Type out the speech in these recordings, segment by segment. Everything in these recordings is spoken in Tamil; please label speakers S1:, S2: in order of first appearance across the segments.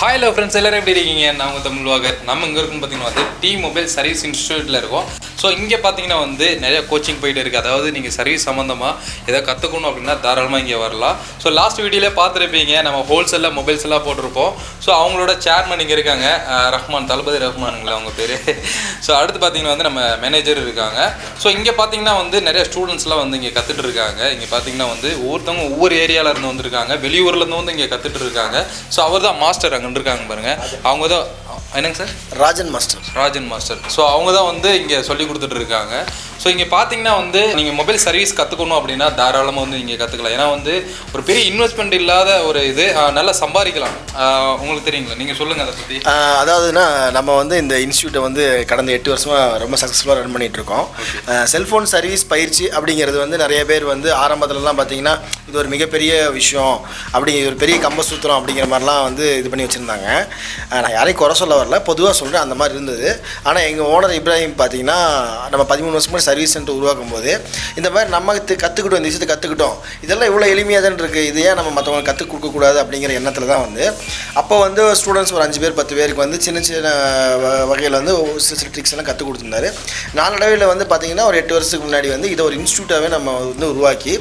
S1: ஹாய் லவ் ஃப்ரெண்ட்ஸ் எல்லாரும் எப்படி இருக்கீங்க? நான் உங்கள் தமிழ் வாகர். நம்ம இங்கே இருக்கும் பார்த்தீங்கன்னா வந்து டி மொபைல் சர்வீஸ் இன்ஸ்டியூட்டில் இருக்கோம். ஸோ இங்கே பார்த்தீங்கன்னா வந்து நிறையா கோச்சிங் போயிட்டு இருக்குது. அதாவது நீங்கள் சர்வீஸ் சம்மந்தமாக எதாவது கற்றுக்கணும் அப்படின்னா தாராளமாக இங்கே வரலாம். ஸோ லாஸ்ட் வீடியோவிலே பார்த்துருப்பீங்க, நம்ம ஹோல்சேலில் மொபைல்ஸ் எல்லாம் போட்டிருப்போம். ஸோ அவங்களோட சேர்மன் இங்கே இருக்காங்க, ரஹ்மான், தளபதி ரஹ்மானுங்களா அவங்க பேர். ஸோ அடுத்து பார்த்தீங்கன்னா வந்து நம்ம மேனேஜர் இருக்காங்க. ஸோ இங்கே பார்த்தீங்கன்னா வந்து நிறைய ஸ்டூடெண்ட்ஸ்லாம் வந்து இங்கே கற்றுட்டு இருக்காங்க. இங்கே பார்த்தீங்கன்னா வந்து ஒவ்வொருத்தவங்க ஒவ்வொரு ஏரியாவில் இருந்து வந்திருக்காங்க, வெளியூர்லேருந்து வந்து இங்கே கற்றுட்டு இருக்காங்க. ஸோ அவர் தான் மாஸ்டர் அங்கே இருக்காங்க பாருங்க. அவங்க தான் என்னங்க சார்? ராஜன் மாஸ்டர். ஸோ அவங்க தான் வந்து இங்கே சொல்லி கொடுத்துட்டு இருக்காங்க. ஸோ இங்கே பார்த்தீங்கன்னா வந்து நீங்கள் மொபைல் சர்வீஸ் கற்றுக்கணும் அப்படின்னா தாராளமாக வந்து நீங்கள் கற்றுக்கலாம். ஏன்னா வந்து ஒரு பெரிய இன்வெஸ்ட்மெண்ட் இல்லாத ஒரு இது, நல்லா சம்பாதிக்கலாம். உங்களுக்கு தெரியுங்களா? நீங்கள் சொல்லுங்கள் அதை பற்றி.
S2: அதாவதுன்னா நம்ம வந்து இந்த இன்ஸ்டியூட்டை வந்து கடந்த 8 வருஷமாக ரொம்ப சக்ஸஸ்ஃபுல்லாக ரன் பண்ணிகிட்ருக்கோம். செல்ஃபோன் சர்வீஸ் பயிற்சி அப்படிங்கிறது வந்து நிறைய பேர் வந்து ஆரம்பத்துலலாம் பார்த்தீங்கன்னா இது ஒரு மிகப்பெரிய விஷயம், அப்படிங்கிற ஒரு பெரிய கம்பசூத்திரம் அப்படிங்கிற மாதிரிலாம் வந்து இது பண்ணி வச்சுருந்தாங்க. நான் யாரையும் குறை சொல்ல வரல, பொதுவாக சொல்கிறேன், அந்த மாதிரி இருந்தது. ஆனால் எங்கள் ஓனர் இப்ராஹிம் பார்த்தீங்கன்னா நம்ம 13 வருஷம் முன்னாடி சர்வீஸ் சென்டர் உருவாக்கும் போது இந்த மாதிரி நம்ம கற்றுக்கிட்டோம், இந்த விஷயத்தை கற்றுக்கிட்டோம், இதெல்லாம் இவ்வளோ எளிமையாக தான் இருக்குது, இது ஏன் நம்ம மற்றவங்க கற்றுக் கொடுக்கக்கூடாது அப்படிங்கிற எண்ணத்தில் தான் வந்து அப்போ வந்து ஸ்டூடெண்ட்ஸ் ஒரு 5 பேர் 10 பேருக்கு வந்து சின்ன சின்ன வகையில் வந்து சில ட்ரிக்ஸ் எல்லாம் கற்றுக் கொடுத்துருந்தாரு. நாளடைவில் வந்து பார்த்திங்கன்னா ஒரு 8 வருஷத்துக்கு முன்னாடி வந்து இதை ஒரு இன்ஸ்டியூட்டாகவே நம்ம வந்து உருவாக்கி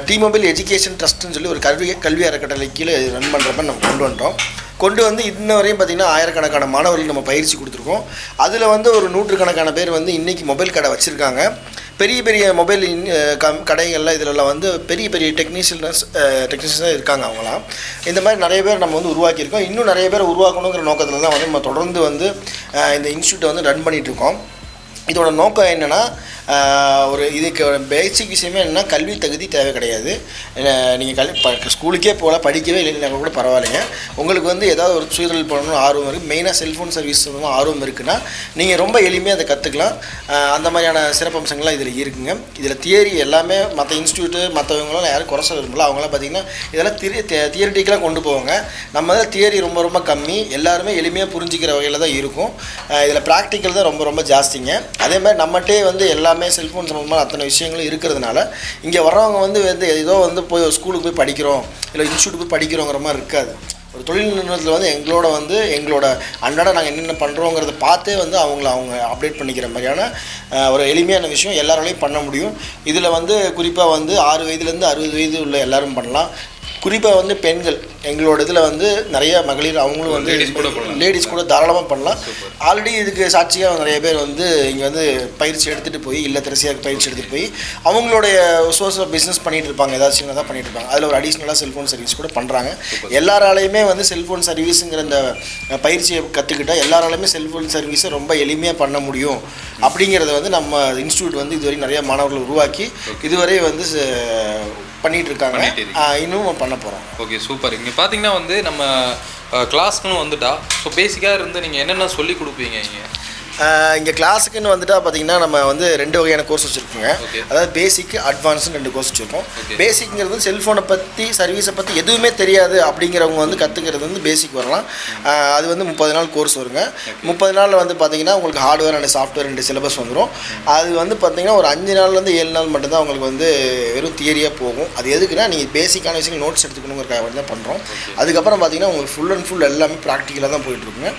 S2: டி மொபைல் எஜுகேஷன் ட்ரஸ்ட்னு சொல்லி ஒரு கல்வி அறக்கட்டளை கீழே ரன் பண்ணுறப்ப நம்ம கொண்டு வந்து இன்ன வரையும் பார்த்திங்கன்னா ஆயிரக்கணக்கான மாணவர்கள் நம்ம பயிற்சி கொடுத்துருக்கோம். அதில் வந்து ஒரு 100கணக்கான பேர் வந்து இன்றைக்கி மொபைல் கடை வச்சுருக்காங்க. பெரிய பெரிய மொபைல் கடைகள்லாம் இதிலெல்லாம் வந்து பெரிய பெரிய டெக்னீஷியன்ஸாக இருக்காங்க. அவங்களாம் இந்த மாதிரி நிறைய பேர் நம்ம வந்து உருவாக்கியிருக்கோம். இன்னும் நிறைய பேர் உருவாக்கணுங்கிற நோக்கத்தில் தான் வந்து நம்ம தொடர்ந்து வந்து இந்த இன்ஸ்டியூட்டை வந்து ரன் பண்ணிகிட்ருக்கோம். இதோட நோக்கம் என்னென்னா, ஒரு இதுக்கு பேசிக் விஷயமே என்னென்னா கல்வி தகுதி தேவை கிடையாது. நீங்கள் ஸ்கூலுக்கே போகல, படிக்கவே இல்லைன்னா கூட பரவாயில்லைங்க. உங்களுக்கு வந்து ஏதாவது ஒரு சுயதொழில் பண்ணணும்னு ஆர்வம் இருக்குது, மெயினாக செல்ஃபோன் சர்வீஸ் ஆர்வம் இருக்குன்னா நீங்கள் ரொம்ப எளிமையாக அதை கற்றுக்கலாம். அந்த மாதிரியான சிறப்பம்சங்கள்லாம் இதில் இருக்குங்க. இதில் தியரி எல்லாமே மற்ற இன்ஸ்டியூட்டு மற்றவங்களாம் யாரும் குறை சொல்ல விரும்பல. அவங்களாம் பார்த்திங்கன்னா இதெல்லாம் தியரிட்டிக்கலாக கொண்டு போவாங்க. நம்ம தான் தியரி ரொம்ப ரொம்ப கம்மி, எல்லாருமே எளிமையாக புரிஞ்சிக்கிற வகையில் தான் இருக்கும். இதில் ப்ராக்டிக்கல் தான் ரொம்ப ரொம்ப ஜாஸ்திங்க. அதே மாதிரி நம்மகிட்டே வந்து எல்லாமே செல்ஃபோன் சம்மந்தமாக அத்தனை விஷயங்களும் இருக்கிறதுனால இங்கே வர்றவங்க வந்து ஏதோ வந்து போய் ஒரு ஸ்கூலுக்கு போய் படிக்கிறோம், இல்லை இன்ஸ்டியூட் போய் படிக்கிறோங்கிற மாதிரி இருக்காது. ஒரு தொழில் நிறுவனத்தில் வந்து எங்களோட அன்றாட நாங்கள் என்னென்ன பண்ணுறோங்கிறத பார்த்தே வந்து அவங்க அப்டேட் பண்ணிக்கிற மாதிரியான ஒரு எளிமையான விஷயம் எல்லாராலையும் பண்ண முடியும். இதில் வந்து குறிப்பாக வந்து 6 வயதுலேருந்து 60 வயது உள்ள எல்லோரும் பண்ணலாம். குறிப்பாக வந்து பெண்கள், எங்களோட இதில் வந்து நிறைய மகளிர், அவங்களும் வந்து லேடிஸ் கூட தாராளமாக பண்ணலாம். ஆல்ரெடி இதுக்கு சாட்சியாக நிறைய பேர் வந்து இங்கே வந்து பயிற்சி எடுத்துகிட்டு போய் இல்லத்தரசியாக பயிற்சி எடுத்துகிட்டு போய் அவங்களுடைய சோர்ஸ் ஆஃப் பிஸ்னஸ் பண்ணிகிட்டு இருப்பாங்க, ஏதாச்சும் சின்னதாக பண்ணிகிட்டு இருப்பாங்க. அதில் ஒரு அடிஷ்னலாக செல்ஃபோன் சர்வீஸ் கூட பண்ணுறாங்க. எல்லாராலையுமே வந்து செல்ஃபோன் சர்வீஸுங்கிற இந்த பயிற்சியை கற்றுக்கிட்டால் எல்லாராலையுமே செல்ஃபோன் சர்வீஸை ரொம்ப எளிமையாக பண்ண முடியும். அப்படிங்கிறத வந்து நம்ம இன்ஸ்டியூட் வந்து இதுவரை நிறைய மாணவர்கள் உருவாக்கி இதுவரை வந்து பண்ணிகிட்டு இருக்காங்க, இன்னும் பண்ண போகிறோம்.
S1: Okay, super. இங்கே பார்த்தீங்கன்னா வந்து நம்ம கிளாஸ்க்குன்னு வந்துட்டா, ஸோ பேசிக்காக இருந்து நீங்கள் என்னென்ன சொல்லி கொடுப்பீங்க?
S2: இங்கே கிளாஸுக்குன்னு வந்துட்டால் பார்த்தீங்கன்னா நம்ம வந்து 2 வகையான கோர்ஸ் வச்சுருக்கோங்க. அதாவது பேசிக், அட்வான்ஸ்னு 2 கோர்ஸ் வச்சுருக்கோம். பேசிக்ங்கிறது செல்ஃபோனை பற்றி சர்வீஸை பற்றி எதுவுமே தெரியாது அப்படிங்கிறவங்க வந்து கற்றுக்கிறது வந்து பேசிக் வரலாம். அது வந்து 30 நாள் கோர்ஸ் வருங்க. 30 நாளில் வந்து பார்த்திங்கன்னா உங்களுக்கு ஹார்ட்வேர் அண்ட் சாஃப்ட்வேர் 2 சிலபஸ் வந்துடும். அது வந்து பார்த்திங்கன்னா ஒரு 5 நாள்லேருந்து 7 நாள் மட்டும்தான் உங்களுக்கு வந்து வெறும் தியரியாக போகும். அது எதுக்குன்னா நீங்கள் பேசிக்கான விஷயங்கள் நோட்ஸ் எடுத்துக்கணுங்கிறக்காக தான் பண்ணுறோம். அதுக்கப்புறம் பார்த்திங்கன்னா உங்களுக்கு ஃபுல் அண்ட் ஃபுல் எல்லாமே ப்ராக்டிக்கலாக தான் போயிட்டுருக்குங்க.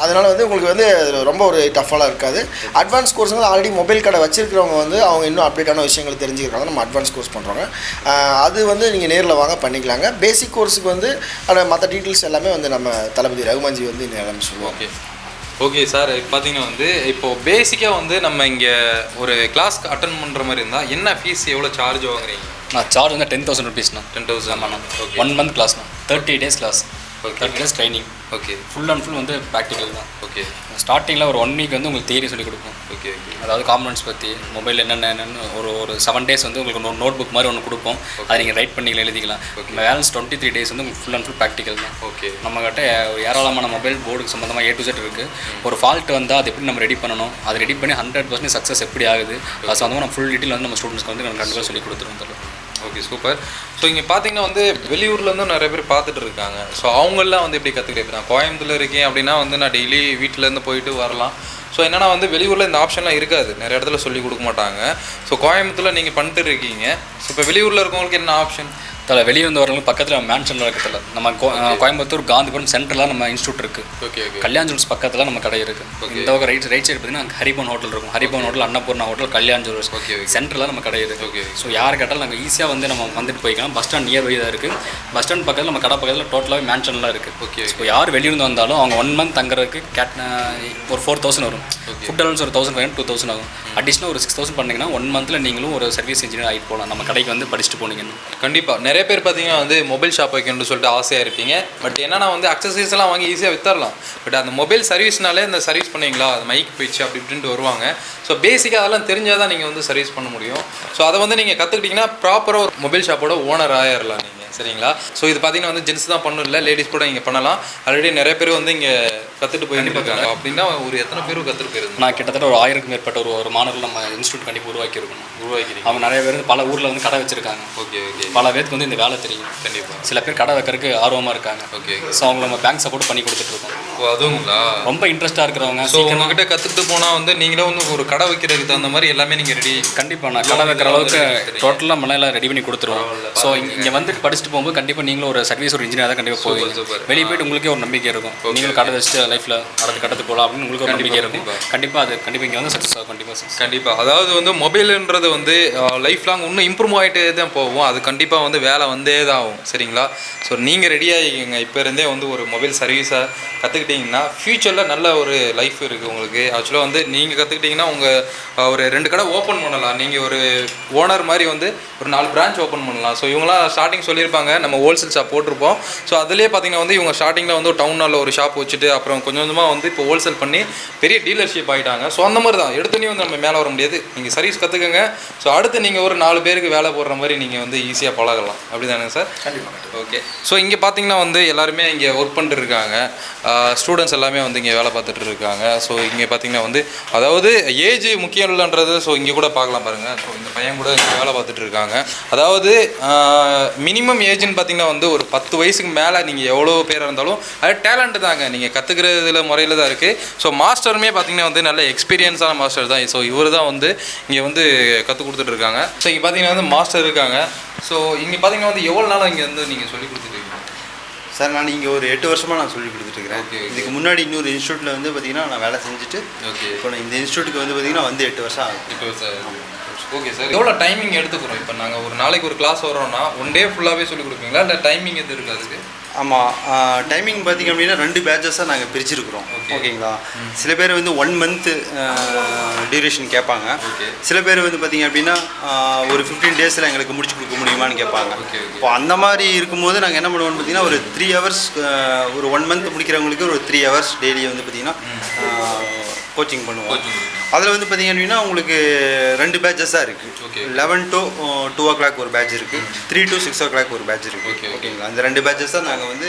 S2: அதனால் வந்து உங்களுக்கு வந்து ரொம்ப ஒரு டஃப்பாலாம் இருக்காது. அட்வான்ஸ் கோர்ஸ் வந்து ஆல்ரெடி மொபைல் கடை வச்சுருக்கிறவங்க வந்து அவங்க இன்னும் அப்டேட்டான விஷயங்கள் தெரிஞ்சுக்கிறாங்க. நம்ம அட்வான்ஸ் கோர்ஸ் பண்ணுறோங்க. அது வந்து நீங்கள் நேரில் வாங்க பண்ணிக்கலாங்க. பேசிக் கோர்ஸுக்கு வந்து மற்ற டீட்டெயில்ஸ் எல்லாமே வந்து நம்ம தளபதி ரகுமான்ஜி வந்து எல்லாமே சொல்லுவோம்.
S1: ஓகே சார், பார்த்தீங்கன்னா வந்து இப்போது பேசிக்காக வந்து நம்ம இங்கே ஒரு கிளாஸ்க்கு அட்டன் பண்ணுற மாதிரி இருந்தால் என்ன ஃபீஸ், எவ்வளோ சார்ஜ் வாங்குறீங்க?
S3: நான் சார்ஜ் வந்து 10,000 rupeesண்ணா.
S1: 10,000. ஆமாண்ணா.
S3: 1 month கிளாஸ்ண்ணா, 30 days class, 30 days training.
S1: Okay,
S3: full and full வந்து ப்ராக்டிக்கல் தான்.
S1: ஓகே,
S3: ஸ்டார்டிங்கில் ஒரு 1 week வந்து உங்களுக்கு தியரி சொல்லிக் கொடுப்போம்.
S1: ஓகே,
S3: அதாவது காம்பனன்ட்ஸ் பற்றி, மொபைல் என்னென்னு ஒரு 7 days வந்து உங்களுக்கு ஒரு நோட் புக் மாதிரி ஒன்று கொடுப்போம். அதை நீங்கள் ரைட் பண்ணிக்கலாம், எழுதிக்கலாம். பேலன்ஸ் 23 days வந்து உங்களுக்கு ஃபுல் அண்ட் ஃபுல் ப்ராக்டிக்கல் தான்.
S1: ஓகே,
S3: நம்மகிட்ட ஏராளமான மொபைல் போர்டுக்கு சம்மந்தமாக A to Z இருக்குது. ஒரு ஃபால்ட் வந்தால் அது எப்படி நம்ம ரெடி பண்ணணும், அதை ரெடி பண்ணி 100% சக்ஸஸ் எப்படி ஆகுது, அது சம்மந்தமாக நம்ம ஃபுல் டீட்டெயில் வந்து நம்ம ஸ்டூடெண்ட்ஸ்க்கு வந்து நம்ம கண்டிப்பாக சொல்லி கொடுத்துருவோம்.
S1: Okay, super. ஸோ இங்கே பார்த்தீங்கன்னா வந்து வெளியூர்லேருந்தும் நிறைய பேர் பார்த்துட்டு இருக்காங்க. ஸோ அவங்களாம் வந்து எப்படி கற்றுக்கிட்டு, நான் கோயம்புத்தூரில் இருக்கேன் அப்படின்னா வந்து நான் டெய்லி வீட்டிலேருந்து போயிட்டு வரலாம். ஸோ என்னென்னா வந்து வெளியூரில் இந்த ஆப்ஷன்லாம் இருக்காது, நிறைய இடத்துல சொல்லி கொடுக்க மாட்டாங்க. ஸோ கோயம்புத்தூரில் நீங்கள் பண்ணிட்டு இருக்கீங்க. ஸோ இப்போ வெளியூரில் இருக்கவங்களுக்கு என்ன ஆப்ஷன்?
S3: தலை வெளியே வந்து வரவங்க பக்கத்தில் மேன்ஷனில் இருக்கிறதுல நம்ம கோயம்புத்தூர் காந்திபுரம் சென்டரில் நம்ம இன்ஸ்டியூட் இருக்குது.
S1: ஓகே
S3: கல்யாண் ஜுவல்ஸ் பக்கத்தில் நம்ம கடை இருக்குது. இந்த பக்கம் ரைட் சைடு பார்த்தீங்கன்னா ஹரிபவன் ஹோட்டல் இருக்கும். Haribhavan hotel, Annapurna hotel, Kalyan jewels சென்டரில் நம்ம கடை இருக்குது.
S1: ஓகே.
S3: ஸோ யார் கேட்டாலும் நாங்கள் ஈஸியாக வந்து நம்ம வந்துட்டு போய்க்கலாம். பஸ் ஸ்டாண்ட் நியர் பை தான் இருக்குது. பஸ் ஸ்டாண்ட் பக்கத்தில் நம்ம கடை பக்கத்தில் டோட்டலாகவே மேன்ஷன்லாம் இருக்குது.
S1: ஓகே.
S3: இப்போ யார் வெளியிருந்து வந்தாலும் அவங்க 1 month தங்குறதுக்கு ஒரு 4000 வரும். ஃபுட் அலவன்ஸ் ஒரு 1500 2000 ஆகும். அடிஷ்னல் ஒரு 6000 பண்ணிங்கன்னா 1 monthல நீங்களும் ஒரு சர்வீஸ் இன்ஜினியர் ஆகிட்டு போகலாம். நம்ம கடைக்கு வந்து படிச்சுட்டு போனீங்கன்னா
S1: கண்டிப்பாக நிறைய பேர் பார்த்தீங்கன்னா வந்து மொபைல் ஷாப் வைக்கணும்னு சொல்லிட்டு ஆசையாக இருப்பீங்க. பட் என்னன்னா வந்து அக்சசரிஸ் எல்லாம் வாங்கி ஈஸியாக வித்தரலாம். பட் அந்த மொபைல் சர்வீஸ்னாலே இந்த சர்வீஸ் பண்ணுவீங்களா, அது மைக் போயிடுச்சு அப்படி இப்படின்ட்டு வருவாங்க. ஸோ பேசிக்காக அதெல்லாம் தெரிஞ்சால் தான் நீங்கள் வந்து சர்வீஸ் பண்ண முடியும். ஸோ அதை வந்து நீங்கள் கற்றுக்கிட்டிங்கன்னா ப்ராப்பராக ஒரு மொபைல் ஷாப்போட ஓனர் ஆயிடலாம் நீங்கள். சரிங்களா? ஸோ இது பார்த்தீங்கன்னா வந்து ஜென்ஸ் தான் பண்ணணும், இல்லை லேடிஸ் கூட இங்கே பண்ணலாம். ஆல்ரெடி நிறைய பேர் வந்து இங்கே கற்றுட்டு போயிட்டு இருக்காங்க. அப்படின்னா ஒரு எத்தனை பேர் கற்றுட்டு போயிருந்தோம்?
S3: நான் கிட்டத்தட்ட ஒரு 1000க்கு மேற்பட்ட ஒரு மாணவர்கள் நம்ம இன்ஸ்டியூட் கண்டிப்பாக உருவாக்கியிருக்கோம். அவங்க நிறைய பேர் வந்து பல ஊரில் வந்து கடை வச்சிருக்காங்க.
S1: Okay okay.
S3: பல பேருக்கு வந்து இந்த வேலை தெரியும்.
S1: கண்டிப்பாக.
S3: சில பேர் கடை வைக்கிறதுக்கு ஆர்வமாக இருக்காங்க.
S1: ஓகே.
S3: ஸோ அவங்க நம்ம பேங்க் சப்போர்ட் பண்ணி கொடுத்துட்ருக்கோம்.
S1: ஓ அதுங்களா?
S3: ரொம்ப இன்ட்ரெஸ்ட்டாக இருக்கிறவங்க.
S1: ஸோ உங்ககிட்ட கற்றுக்கிட்டு போனால் வந்து நீங்களே வந்து ஒரு கடை வைக்கிறதுக்கு தகுந்த மாதிரி எல்லாமே நீங்கள் ரெடி.
S3: கண்டிப்பாக நான் கடை வைக்கிற அளவுக்கு டோட்டலாக மலையெல்லாம் ரெடி பண்ணி கொடுத்துருவோம். ஸோ இங்கே வந்து படிச்சுட்டு போகும்போது கண்டிப்பாக நீங்களும் ஒரு சர்வீஸ் ஒரு இன்ஜினியர் தான் கண்டிப்பாக போவீங்க. வெளியே போய்ட்டு உங்களுக்கே ஒரு நம்பிக்கை இருக்கும். நீங்களும் கடை வச்சுட்டு லைஃப்பில் அடுத்த கடத்துக்கு போகலாம் அப்படின்னு உங்களுக்கு ஒரு நம்பிக்கை இருக்கும். கண்டிப்பாக இங்கே வந்து சக்ஸஸ் ஆகும்.
S1: கண்டிப்பாக அதாவது வந்து மொபைலுன்றது வந்து லைஃப் லாங் இன்னும் இம்ப்ரூவ் ஆகிட்டே தான் போகும். அது கண்டிப்பாக வந்து வேலை வந்தே தான் ஆகும். சரிங்களா? ஸோ நீங்கள் ரெடியாகிங்க இப்போ இருந்தே வந்து ஒரு மொபைல் சர்வீஸை கற்றுக்கிட்டிங்கன்னா ஃப்யூச்சரில் நல்ல ஒரு லைஃப் இருக்குது உங்களுக்கு. ஆக்சுவலாக வந்து நீங்கள் கற்றுக்கிட்டிங்கன்னா உங்கள் ஒரு 2 கடை ஓப்பன் பண்ணலாம். நீங்கள் ஒரு ஓனர் மாதிரி வந்து ஒரு 4 பிரான்ச் ஓப்பன் பண்ணலாம். ஸோ இவங்களாம் ஸ்டார்டிங் சொல்லியிருப்பாங்க நம்ம ஹோல்சேல் ஷாப் போட்டிருப்போம். ஸோ அதிலே பார்த்தீங்கன்னா வந்து இவங்க ஸ்டார்டிங்கில் வந்து டவுன் ஹாலில் ஒரு ஷாப் வச்சுட்டு அப்புறம் கொஞ்சம் கொஞ்சமாக வந்து இப்போ ஹோல்சேல் பண்ணி பெரிய டீலர்ஷிப் ஆகிட்டாங்க. ஸோ அந்த மாதிரி தான் எடுத்துனே வந்து நம்ம மேலே வர முடியாது. நீங்கள் சர்வீஸ் கற்றுக்கங்க. ஸோ அடுத்து நீங்கள் ஒரு 4 பேருக்கு வேலை போடுற மாதிரி நீங்கள் வந்து ஈஸியாக பழகலாம். அப்படி தானே சார்?
S2: கண்டிப்பாக.
S1: ஓகே. ஸோ இங்கே பார்த்தீங்கன்னா வந்து எல்லாருமே இங்கே ஒர்க் பண்ணிட்டு இருக்காங்க. ஸ்டூடெண்ட்ஸ் எல்லாமே வந்து இங்கே வேலை பார்த்துட்டு இருக்காங்க. ஸோ இங்கே பார்த்தீங்கன்னா வந்து அதாவது ஏஜ் முக்கியம் இல்லைன்றது ஸோ இங்கே கூட பார்க்கலாம் பாருங்கள். ஸோ இந்த பையன் கூட இங்கே வேலை பார்த்துட்டு இருக்காங்க. அதாவது மினிமம் ஏஜ்னு பார்த்தீங்கன்னா வந்து ஒரு 10 வயசுக்கு மேலே நீங்கள் எவ்வளோ பேராக இருந்தாலும் அது டேலண்ட் தாங்க. நீங்கள் கற்றுக்கிறதுல முறையில் தான் இருக்குது. ஸோ மாஸ்டருமே பார்த்தீங்கன்னா வந்து நல்ல எக்ஸ்பீரியன்ஸான மாஸ்டர் தான். ஸோ இவர் தான் வந்து இங்கே வந்து கற்றுக் கொடுத்துட்டு இருக்காங்க. ஸோ இங்கே பார்த்தீங்கன்னா வந்து மாஸ்டர் இருக்காங்க. ஸோ இங்கே பார்த்தீங்கன்னா வந்து எவ்வளோ நாளாக இங்கே வந்து நீங்கள் சொல்லி கொடுத்துட்டு இருக்கீங்க?
S4: சார் நான் இங்கே ஒரு 8 வருஷமாக நான் சொல்லி கொடுத்துட்ருக்கிறேன்.
S1: ஓகே.
S4: இதுக்கு முன்னாடி இன்னொரு இன்ஸ்டியூட்டில் வந்து பார்த்தீங்கன்னா நான் வேலை செஞ்சுட்டு
S1: ஓகே
S4: இப்போ நான் இந்த இன்ஸ்டியூட்டுக்கு வந்து பார்த்தீங்கன்னா வந்து 8 வருஷம் ஆகுது.
S1: 8 வருஷம். Okay sir. எவ்வளோ டைமிங் எடுத்துக்கிறோம்? இப்போ நாங்கள் ஒரு நாளைக்கு ஒரு கிளாஸ் வரோம்னா 1 டே ஃபுல்லாகவே சொல்லி கொடுப்பீங்களா, இல்லை டைமிங் எது இருக்குது அதுக்கு?
S4: ஆமாம், டைமிங் பார்த்திங்க அப்படின்னா 2 பேட்சஸாக நாங்கள் பிரிச்சிருக்கிறோம். ஓகேங்களா? சில பேர் வந்து 1 month டியூரேஷன் கேட்பாங்க. சில பேர் வந்து பார்த்திங்க அப்படின்னா ஒரு 15 days எங்களுக்கு முடிச்சு கொடுக்க முடியுமான்னு கேட்பாங்க. இப்போ அந்த மாதிரி இருக்கும்போது நாங்கள் என்ன பண்ணுவோம்னு பார்த்தீங்கன்னா ஒரு 3 hours ஒரு 1 month முடிக்கிறவங்களுக்கு ஒரு 3 hours டெய்லி வந்து பார்த்திங்கன்னா கோச்சிங் பண்ணுவோம். அதில் வந்து பார்த்திங்க அப்படின்னா உங்களுக்கு 2 பேட்சஸாக இருக்குது. 11 to 2 o'clock ஒரு பேட்ச் இருக்குது, 3 to 6 o'clock ஒரு பேட்ச் இருக்குது. ஓகேங்களா? அந்த 2 பேட்சஸ் தான் நாங்கள் வந்து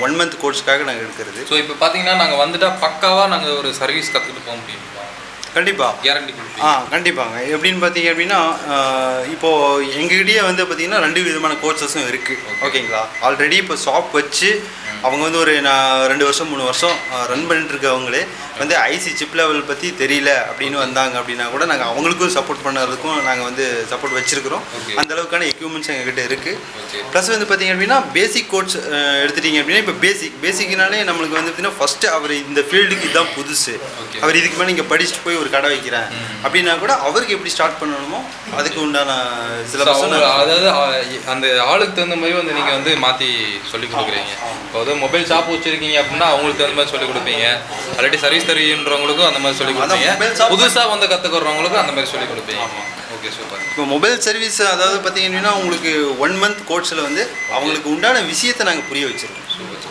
S4: 1 month கோர்ஸ்க்காக நாங்கள் எடுக்கிறது.
S1: ஸோ இப்போ பார்த்தீங்கன்னா நாங்கள் வந்துட்டால் பக்காவாக நாங்கள் ஒரு சர்வீஸ் கற்றுக்கிட்டு போக முடியுமா?
S4: கண்டிப்பாக
S1: கேரண்டி.
S4: கண்டிப்பாங்க. எப்படின்னு பார்த்தீங்க அப்படின்னா இப்போது எங்ககிட்டயே வந்து பார்த்திங்கன்னா 2 விதமான கோர்சஸும் இருக்குது. ஓகேங்களா? ஆல்ரெடி இப்போ ஷாப் வச்சு அவங்க வந்து ஒரு 2 வருஷம் 3 வருஷம் ரன் பண்ணிட்டு இருக்கவங்களே வந்து ஐசி சிப் லெவல் பற்றி தெரியல அப்படின்னு வந்தாங்க அப்படின்னா கூட நாங்கள் அவங்களுக்கும் சப்போர்ட் பண்ணுறதுக்கும் நாங்கள் வந்து சப்போர்ட் வச்சுருக்கிறோம். அந்தளவுக்கான எக்யூப்மெண்ட்ஸ் எங்ககிட்ட இருக்குது. ப்ளஸ் வந்து பார்த்திங்க அப்படின்னா பேசிக் கோர்ஸ் எடுத்துட்டிங்க அப்படின்னா இப்போ பேசிக்னாலே நம்மளுக்கு வந்து பார்த்திங்கன்னா ஃபஸ்ட்டு அவர் இந்த ஃபீல்டுக்கு இதுதான் புதுசு, அவர் இதுக்கு மேலே இங்கே படிச்சுட்டு போய் ஒரு கடை வைக்கிறேன் அப்படின்னா கூட அவருக்கு எப்படி ஸ்டார்ட் பண்ணணுமோ அதுக்கு உண்டான சிலபஸ்,
S1: அதாவது அந்த ஆளுக்கு தகுந்த மாதிரி வந்து நீங்கள் வந்து மாற்றி சொல்லிக் கொடுக்குறீங்க. இப்போ மொபைல் ஷாப் வச்சிருக்கீங்க அப்படின்னா அவங்களுக்கு தகுந்த மாதிரி சொல்லிக் கொடுப்பீங்க. ஆல்ரெடி சர்வீஸ் தருகின்றவங்களுக்கும் அந்த மாதிரி சொல்லிக் கொடுப்பீங்க. புதுசாக வந்து கற்றுக்கிறவங்களுக்கும் அந்த மாதிரி சொல்லிக் கொடுப்பீங்க. Okay, super.
S4: இப்போ மொபைல் சர்வீஸ் அதாவது பார்த்தீங்கன்னா உங்களுக்கு 1 month கோர்ஸில் வந்து அவங்களுக்கு உண்டான விஷயத்தை நாங்கள் புரிய வச்சுருக்கோம்.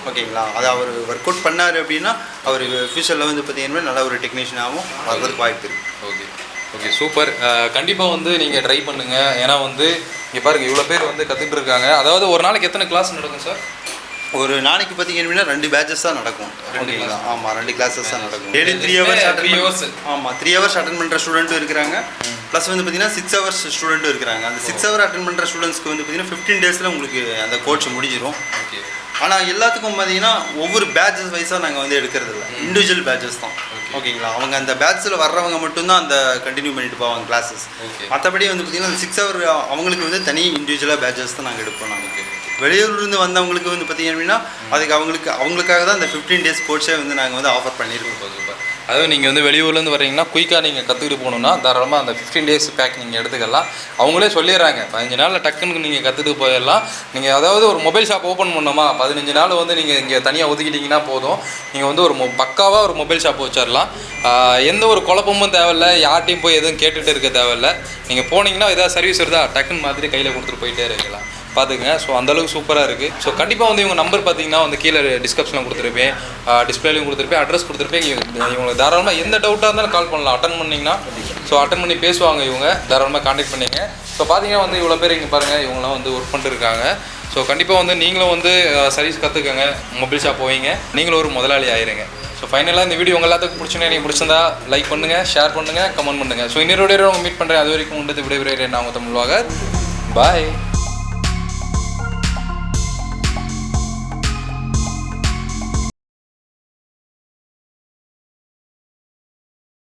S4: ஓகேங்களா? அதை அவர் ஒர்க் அவுட் பண்ணார் அப்படின்னா அவர் ஃபியூச்சரில் வந்து பார்த்தீங்கன்னா நல்ல ஒரு டெக்னீஷியனாகவும் வர்றதுக்கு வாய்ப்பு இருக்குது.
S1: Okay okay, super. கண்டிப்பாக வந்து நீங்கள் ட்ரை பண்ணுங்கள். ஏன்னா வந்து இங்கே பாருங்கள் இவ்வளோ பேர் வந்து கற்றுட்டு இருக்காங்க. அதாவது ஒரு நாளைக்கு எத்தனை கிளாஸ் நடக்கும் சார்?
S4: ஒரு நாளைக்கு பார்த்தீங்க அப்படின்னா 2 பேட்சஸ் தான் நடக்கும். ஓகேங்களா? ஆமாம், 2 classes தான் நடக்கும். Daily 3 hours. ஆமாம், 3 hours அட்டன் பண்ணுற ஸ்டூடெண்ட்டும் இருக்கிறாங்க. ப்ளஸ் வந்து பார்த்தீங்கன்னா 6 hours ஸ்டூடெண்ட்டும் இருக்கிறாங்க. அந்த 6 hour அட்டன் பண்ணுற ஸ்டூடெண்ட்ஸ்க்கு வந்து பார்த்தீங்கன்னா 15 days உங்களுக்கு அந்த கோர்ஸ் முடிஞ்சிடும். ஆனால் எல்லாத்துக்கும் பார்த்தீங்கன்னா ஒவ்வொரு பேட்சஸ் வைஸாக நாங்கள் வந்து எடுக்கிறது இல்லை, இண்டிவிஜுவல் பேட்சஸ் தான். ஓகேங்களா, அவங்க அந்த பேட்சில் வர்றவங்க மட்டும்தான் அந்த கண்டினியூ பண்ணிட்டு போவாங்க கிளாஸஸ். மற்றபடி வந்து பார்த்தீங்கன்னா அந்த 6 hour அவங்களுக்கு வந்து தனி இண்டிவிஜுவலாக பேட்சஸ் தான் நாங்கள் எடுப்போம். நாங்கள் வெளியூர்லேருந்து வந்தவங்களுக்கு வந்து பார்த்தீங்க அப்படின்னா அதுக்கு அவங்களுக்காக தான் இந்த 15 days கோர்ஸே வந்து நாங்கள் வந்து ஆஃபர் பண்ணியிருக்கோம்.
S1: அதாவது நீங்கள் வந்து வெளியூர்லேருந்து வரீங்கன்னா குயிக்காக நீங்கள் கற்றுக்கிட்டு போகணுன்னா தாராளமாக அந்த 15 days பேக் நீங்கள் எடுத்துக்கலாம். அவங்களே சொல்லிடுறாங்க 15 நாளில் டக்குன்னு நீங்கள் கற்றுட்டு போயிடலாம். நீங்கள் அதாவது ஒரு மொபைல் ஷாப் ஓப்பன் பண்ணோமா 15 நாள் வந்து நீங்கள் இங்கே தனியாக ஒதுக்கிட்டிங்கன்னா போதும், நீங்கள் வந்து ஒரு பக்காவாக ஒரு மொபைல் ஷாப் வச்சிடலாம். எந்த ஒரு குழப்பமும் தேவையில்லை, யார்ட்டையும் போய் எதுவும் கேட்டுகிட்டு இருக்க தேவையில்லை. நீங்கள் போனீங்கன்னா எதாவது சர்வீஸ் வருதா டக்குன்னு மாதிரி கையில் கொடுத்துட்டு போயிட்டே இருக்கலாம். பார்த்துக்குங்க. ஸோ அந்தளவுக்கு சூப்பராக இருக்குது. ஸோ கண்டிப்பாக வந்து இவங்க நம்பர் பார்த்தீங்கன்னா வந்து கீழே டிஸ்கிரிப்ஷனில் கொடுத்துருப்பேன், டிஸ்பிளேலையும் கொடுத்துருப்பேன், அட்ரஸ் கொடுத்துருப்பேன். இவங்களுக்கு தாராளமாக எந்த டவுட்டாக இருந்தாலும் கால் பண்ணலாம். அட்டன் பண்ணிங்கன்னா ஸோ அட்டன் பண்ணி பேசுவாங்க இவங்க, தாராளமாக கான்டாக்ட் பண்ணிங்க. ஸோ பார்த்தீங்கன்னா வந்து இவ்வளோ பேர் இங்கே பாருங்கள், இவங்களாம் வந்து ஒர்க் பண்ணிட்டு இருக்காங்க. ஸோ கண்டிப்பாக வந்து நீங்களும் வந்து சர்வீஸ் கற்றுக்கங்க, மொபைல் ஷாப் போவீங்க, நீங்களும் ஒரு முதலாளி ஆயிருங்க. ஸோ ஃபைனலாக இந்த வீடியோ உங்கள் எல்லாத்துக்கும் பிடிச்சுன்னா நீங்கள் பிடிச்சிருந்தா லைக் பண்ணுங்கள், ஷேர் பண்ணுங்கள், கமெண்ட் பண்ணுங்கள். ஸோ இன்னொரு வீடியோ உங்கள் மீட் பண்ணுறேன். அது வரைக்கும் உண்டது விடைபெறுகிறேன். நான் உங்கள் தமிழ் vlogger. பாய்.